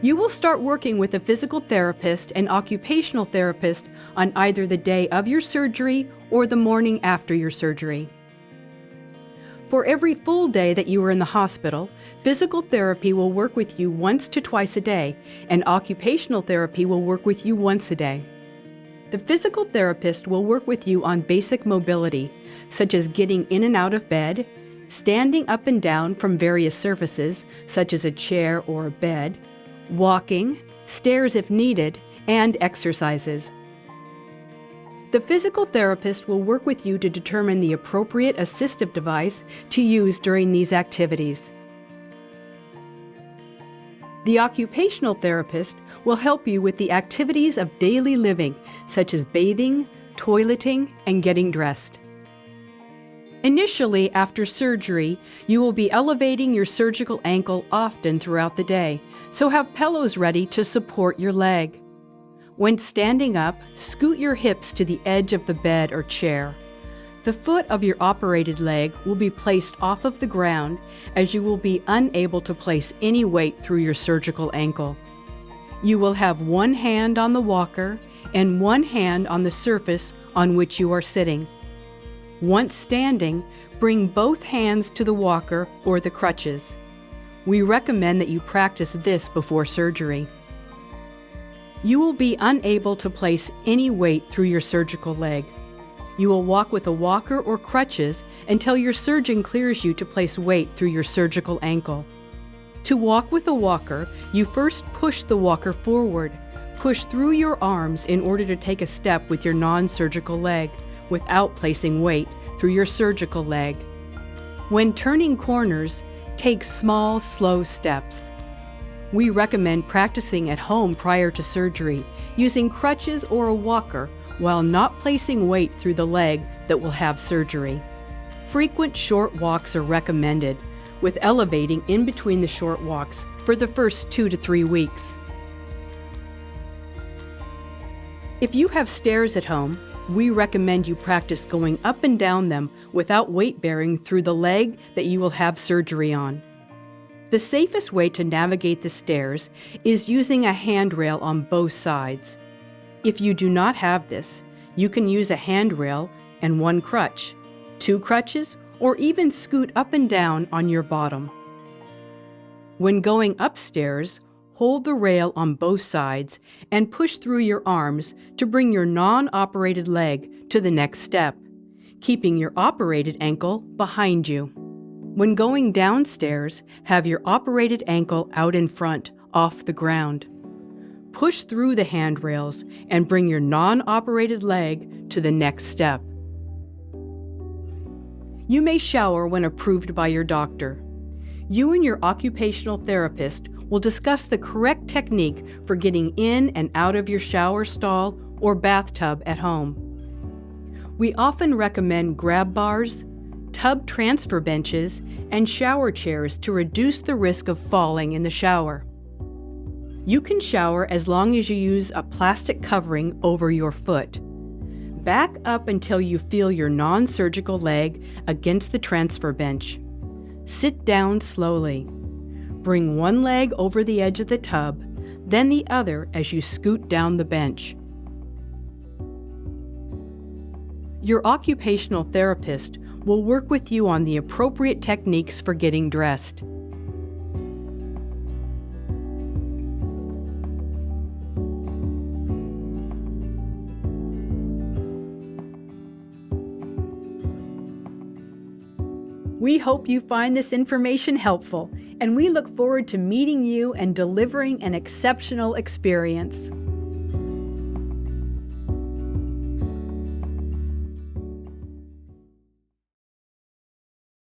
You will start working with a physical therapist and occupational therapist on either the day of your surgery or the morning after your surgery. For every full day that you are in the hospital, physical therapy will work with you once to twice a day, and occupational therapy will work with you once a day. The physical therapist will work with you on basic mobility, such as getting in and out of bed, standing up and down from various surfaces, such as a chair or a bed, walking, stairs if needed, and exercises. The physical therapist will work with you to determine the appropriate assistive device to use during these activities. The occupational therapist will help you with the activities of daily living, such as bathing, toileting, and getting dressed. Initially, after surgery, you will be elevating your surgical ankle often throughout the day, so have pillows ready to support your leg. When standing up, scoot your hips to the edge of the bed or chair. The foot of your operated leg will be placed off of the ground, as you will be unable to place any weight through your surgical ankle. You will have one hand on the walker and one hand on the surface on which you are sitting. Once standing, bring both hands to the walker or the crutches. We recommend that you practice this before surgery. You will be unable to place any weight through your surgical leg. You will walk with a walker or crutches until your surgeon clears you to place weight through your surgical ankle. To walk with a walker, you first push the walker forward. Push through your arms in order to take a step with your non-surgical leg, without placing weight through your surgical leg. When turning corners, take small, slow steps. We recommend practicing at home prior to surgery, using crutches or a walker while not placing weight through the leg that will have surgery. Frequent short walks are recommended, with elevating in between the short walks for the first 2 to 3 weeks. If you have stairs at home, we recommend you practice going up and down them without weight bearing through the leg that you will have surgery on. The safest way to navigate the stairs is using a handrail on both sides. If you do not have this, you can use a handrail and one crutch, 2 crutches, or even scoot up and down on your bottom. When going upstairs, hold the rail on both sides and push through your arms to bring your non-operated leg to the next step, keeping your operated ankle behind you. When going downstairs, have your operated ankle out in front, off the ground. Push through the handrails and bring your non-operated leg to the next step. You may shower when approved by your doctor. You and your occupational therapist will discuss the correct technique for getting in and out of your shower stall or bathtub at home. We often recommend grab bars, tub transfer benches, and shower chairs to reduce the risk of falling in the shower. You can shower as long as you use a plastic covering over your foot. Back up until you feel your non-surgical leg against the transfer bench. Sit down slowly. Bring one leg over the edge of the tub, then the other as you scoot down the bench. Your occupational therapist will work with you on the appropriate techniques for getting dressed. We hope you find this information helpful, and we look forward to meeting you and delivering an exceptional experience.